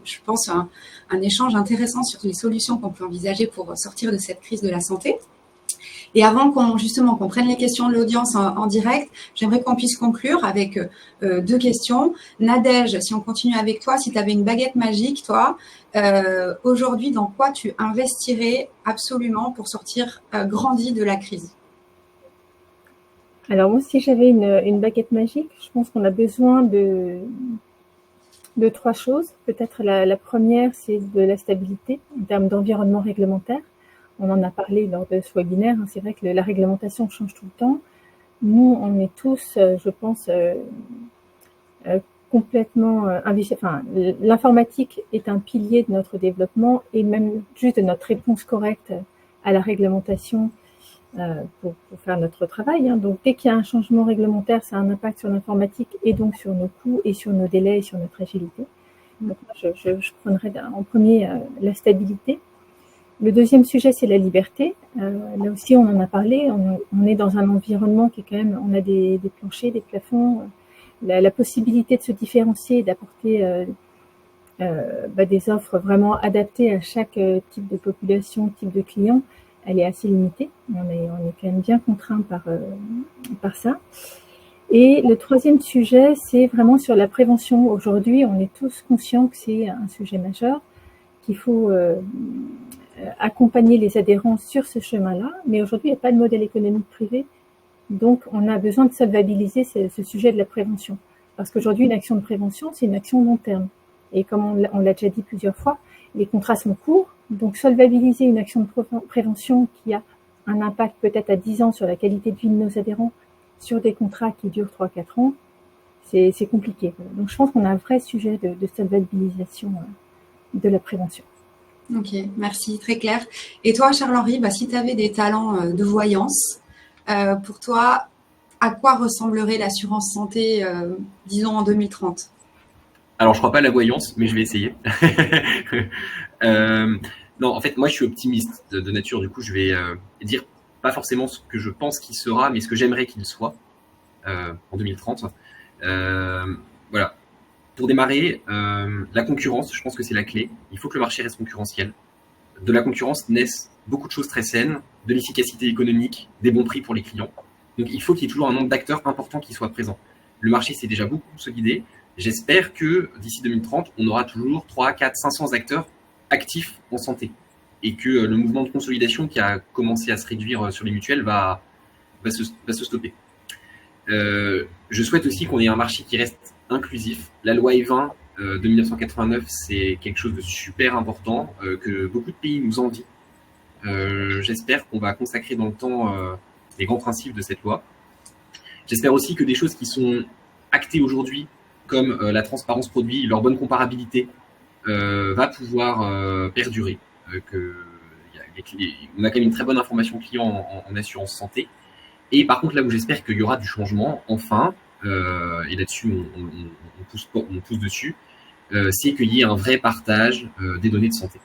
je pense, un échange intéressant sur les solutions qu'on peut envisager pour sortir de cette crise de la santé. Et avant qu'on prenne les questions de l'audience en direct, j'aimerais qu'on puisse conclure avec 2 questions. Nadège, si on continue avec toi, si tu avais une baguette magique, toi, aujourd'hui, dans quoi tu investirais absolument pour sortir grandi de la crise? Alors moi, si j'avais une baguette magique, je pense qu'on a besoin de 3 choses. Peut-être la première, c'est de la stabilité en termes d'environnement réglementaire. On en a parlé lors de ce webinaire. C'est vrai que la réglementation change tout le temps. Nous, on est tous, je pense, complètement investis. Enfin, l'informatique est un pilier de notre développement et même juste de notre réponse correcte à la réglementation pour faire notre travail. Hein. Donc, dès qu'il y a un changement réglementaire, ça a un impact sur l'informatique et donc sur nos coûts et sur nos délais et sur notre agilité. Donc, moi, je prendrais en premier la stabilité. Le deuxième sujet, c'est la liberté. Là aussi, on en a parlé. On est dans un environnement qui est quand même, on a des planchers, des plafonds, la possibilité de se différencier et d'apporter des offres vraiment adaptées à chaque type de population, type de client, elle est assez limitée. On est quand même bien contraint par ça. Et le troisième sujet, c'est vraiment sur la prévention. Aujourd'hui, on est tous conscients que c'est un sujet majeur, qu'il faut accompagner les adhérents sur ce chemin-là. Mais aujourd'hui, il n'y a pas de modèle économique privé. Donc, on a besoin de solvabiliser ce sujet de la prévention. Parce qu'aujourd'hui, une action de prévention, c'est une action long terme. Et comme on l'a déjà dit plusieurs fois, les contrats sont courts. Donc, solvabiliser une action de prévention qui a un impact peut-être à 10 ans sur la qualité de vie de nos adhérents, sur des contrats qui durent 3-4 ans, c'est compliqué. Donc, je pense qu'on a un vrai sujet de solvabilisation de la prévention. Ok, merci, très clair. Et toi, Charles-Henri, si tu avais des talents de voyance, pour toi, à quoi ressemblerait l'assurance santé, disons, en 2030? Alors, je crois pas à la voyance, mais je vais essayer. Non, en fait, moi, je suis optimiste de nature. Du coup, je vais dire pas forcément ce que je pense qu'il sera, mais ce que j'aimerais qu'il soit en 2030. Voilà. Pour démarrer, la concurrence, je pense que c'est la clé. Il faut que le marché reste concurrentiel. De la concurrence naissent beaucoup de choses très saines, de l'efficacité économique, des bons prix pour les clients. Donc, il faut qu'il y ait toujours un nombre d'acteurs importants qui soient présents. Le marché s'est déjà beaucoup consolidé. J'espère que d'ici 2030, on aura toujours 3, 4, 500 acteurs actifs en santé et que le mouvement de consolidation qui a commencé à se réduire sur les mutuelles va se stopper. Je souhaite aussi qu'on ait un marché qui reste inclusif. La loi E20 de 1989, c'est quelque chose de super important que beaucoup de pays nous envient. J'espère qu'on va consacrer dans le temps les grands principes de cette loi. J'espère aussi que des choses qui sont actées aujourd'hui, comme la transparence produit, leur bonne comparabilité, va pouvoir perdurer. On a quand même une très bonne information client en assurance santé. Et par contre, là où j'espère qu'il y aura du changement, enfin, et là-dessus on pousse dessus, c'est qu'il y ait un vrai partage des données de santé.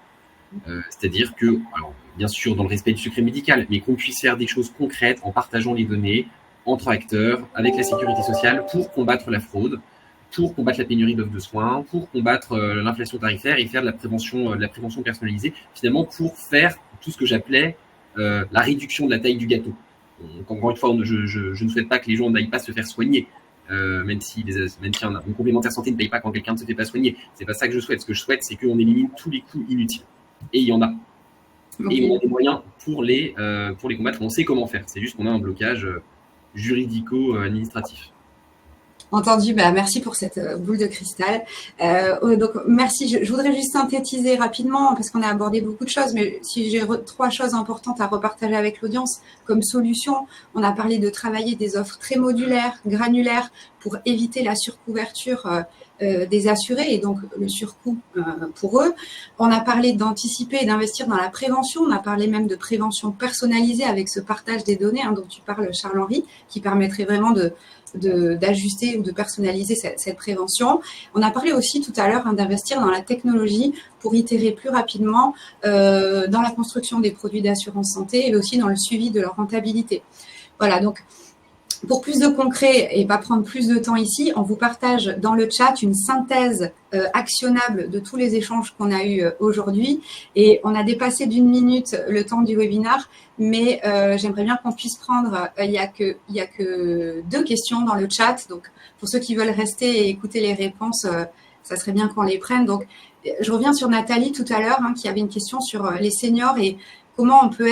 C'est-à-dire que, alors, bien sûr, dans le respect du secret médical, mais qu'on puisse faire des choses concrètes en partageant les données entre acteurs, avec la sécurité sociale, pour combattre la fraude, pour combattre la pénurie d'offres de soins, pour combattre l'inflation tarifaire et faire de la prévention personnalisée, finalement pour faire tout ce que j'appelais la réduction de la taille du gâteau. Donc, encore une fois, je ne souhaite pas que les gens n'aillent pas se faire soigner, même si une complémentaire santé ne paye pas quand quelqu'un ne se fait pas soigner. C'est pas ça que je souhaite. Ce que je souhaite, c'est qu'on élimine tous les coûts inutiles. Et il y en a. Okay. Et on a des moyens pour les combattre. On sait comment faire. C'est juste qu'on a un blocage juridico-administratif. Entendu, merci pour cette boule de cristal. Donc merci, je voudrais juste synthétiser rapidement parce qu'on a abordé beaucoup de choses, mais si j'ai 3 choses importantes à repartager avec l'audience comme solution, on a parlé de travailler des offres très modulaires, granulaires pour éviter la surcouverture des assurés et donc le surcoût pour eux. On a parlé d'anticiper et d'investir dans la prévention, on a parlé même de prévention personnalisée avec ce partage des données dont tu parles, Charles-Henri, qui permettrait vraiment d'ajuster ou de personnaliser cette prévention. On a parlé aussi tout à l'heure d'investir dans la technologie pour itérer plus rapidement dans la construction des produits d'assurance santé et aussi dans le suivi de leur rentabilité. Voilà, donc pour plus de concret et pas prendre plus de temps ici, on vous partage dans le chat une synthèse actionnable de tous les échanges qu'on a eus aujourd'hui. Et on a dépassé d'1 minute le temps du webinaire, mais j'aimerais bien qu'on puisse prendre, il y a que 2 questions dans le chat. Donc, pour ceux qui veulent rester et écouter les réponses, ça serait bien qu'on les prenne. Donc, je reviens sur Nathalie tout à l'heure, qui avait une question sur les seniors et comment on peut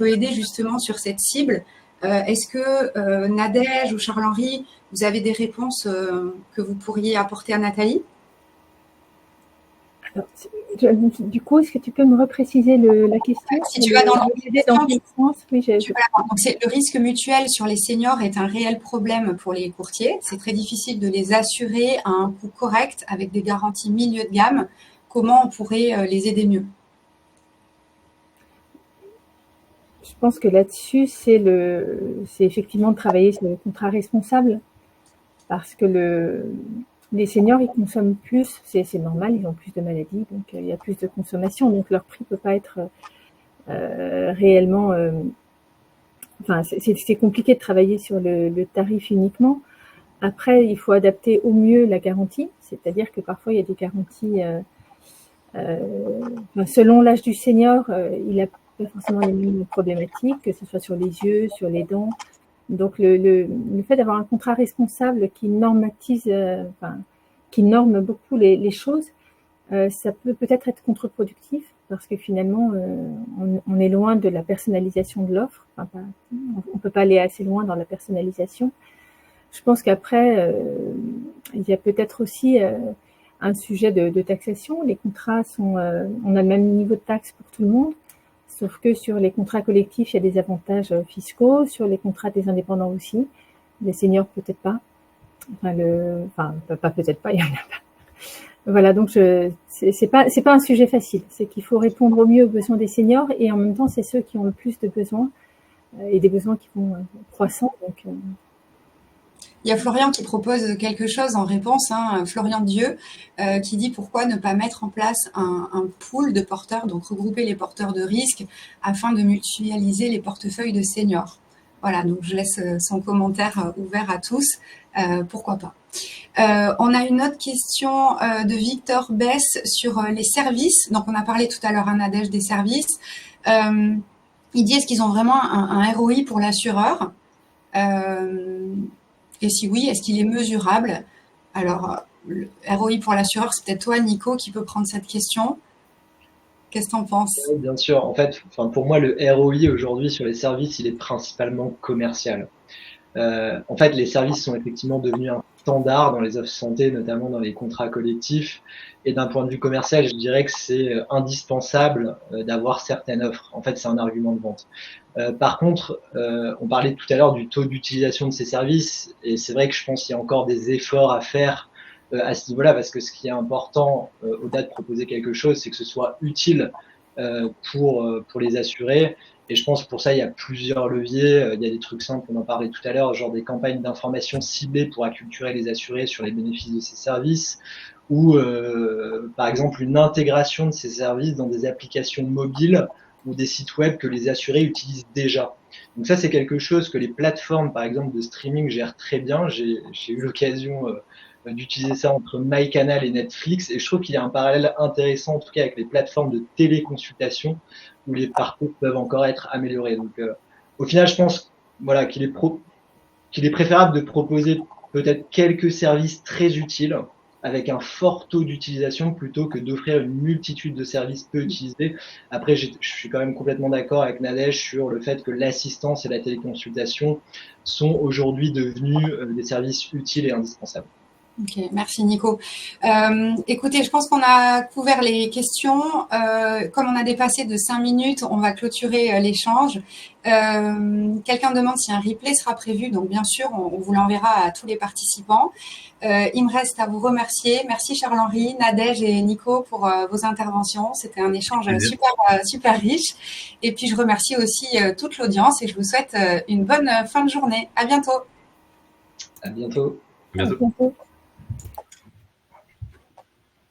aider justement sur cette cible. Est-ce que Nadège ou Charles-Henri, vous avez des réponses que vous pourriez apporter à Nathalie? Alors, du coup, est-ce que tu peux me repréciser la question? Si tu vas dans quel sens? Oui, donc le risque mutuel sur les seniors est un réel problème pour les courtiers. C'est très difficile de les assurer à un coût correct avec des garanties milieu de gamme. Comment on pourrait les aider mieux? je pense que là-dessus, c'est effectivement de travailler sur le contrat responsable, parce que les seniors, ils consomment plus, c'est normal, ils ont plus de maladies, donc il y a plus de consommation, donc leur prix peut pas être réellement. Enfin, c'est compliqué de travailler sur le tarif uniquement. Après, il faut adapter au mieux la garantie, c'est-à-dire que parfois il y a des garanties. Selon l'âge du senior, il a pas forcément les mêmes problématiques, que ce soit sur les yeux, sur les dents. Donc le fait d'avoir un contrat responsable qui normatise, qui norme beaucoup les choses, ça peut-être être contre-productif parce que finalement on est loin de la personnalisation de l'offre. On peut pas aller assez loin dans la personnalisation. Je pense qu'après il y a peut-être aussi un sujet de taxation. Les contrats on a le même niveau de taxe pour tout le monde. Sauf que sur les contrats collectifs, il y a des avantages fiscaux. Sur les contrats des indépendants aussi. Les seniors, peut-être pas. Pas peut-être pas, il y en a pas. Voilà, donc c'est pas un sujet facile. C'est qu'il faut répondre au mieux aux besoins des seniors et en même temps, c'est ceux qui ont le plus de besoins et des besoins qui vont croissant. Donc, il y a Florian qui propose quelque chose en réponse, Florian Dieu, qui dit pourquoi ne pas mettre en place un pool de porteurs, donc regrouper les porteurs de risques afin de mutualiser les portefeuilles de seniors. Voilà, donc je laisse son commentaire ouvert à tous. Pourquoi pas. On a une autre question de Victor Bess sur les services. Donc on a parlé tout à l'heure Nadège des services. Il dit est-ce qu'ils ont vraiment un ROI pour l'assureur et si oui, est-ce qu'il est mesurable? Alors, le ROI pour l'assureur, c'est peut-être toi, Nico, qui peut prendre cette question. Qu'est-ce que tu en penses? Oui, bien sûr. En fait, pour moi, le ROI aujourd'hui sur les services, il est principalement commercial. En fait, les services sont effectivement devenus un standard dans les offres santé, notamment dans les contrats collectifs. Et d'un point de vue commercial, je dirais que c'est indispensable d'avoir certaines offres. En fait, c'est un argument de vente. Par contre, on parlait tout à l'heure du taux d'utilisation de ces services, et c'est vrai que je pense qu'il y a encore des efforts à faire à ce niveau-là, parce que ce qui est important au-delà de proposer quelque chose, c'est que ce soit utile pour les assurés. Et je pense que pour ça, il y a plusieurs leviers. Il y a des trucs simples, on en parlait tout à l'heure, genre des campagnes d'information ciblées pour acculturer les assurés sur les bénéfices de ces services, ou par exemple une intégration de ces services dans des applications mobiles ou des sites web que les assurés utilisent déjà. Donc ça, c'est quelque chose que les plateformes, par exemple, de streaming gèrent très bien. J'ai eu l'occasion d'utiliser ça entre MyCanal et Netflix, et je trouve qu'il y a un parallèle intéressant, en tout cas avec les plateformes de téléconsultation, où les parcours peuvent encore être améliorés. Donc au final, je pense voilà, qu'il est préférable de proposer peut-être quelques services très utiles avec un fort taux d'utilisation plutôt que d'offrir une multitude de services peu utilisés. Après, je suis quand même complètement d'accord avec Nadège sur le fait que l'assistance et la téléconsultation sont aujourd'hui devenus des services utiles et indispensables. Ok, merci Nico. Écoutez, je pense qu'on a couvert les questions. Comme on a dépassé de 5 minutes, on va clôturer l'échange. Quelqu'un demande si un replay sera prévu. Donc bien sûr, on vous l'enverra à tous les participants. Il me reste à vous remercier. Merci Charles-Henri, Nadège et Nico pour vos interventions. C'était un échange super riche. Et puis je remercie aussi toute l'audience et je vous souhaite une bonne fin de journée. À bientôt. À bientôt. À bientôt. à bientôt.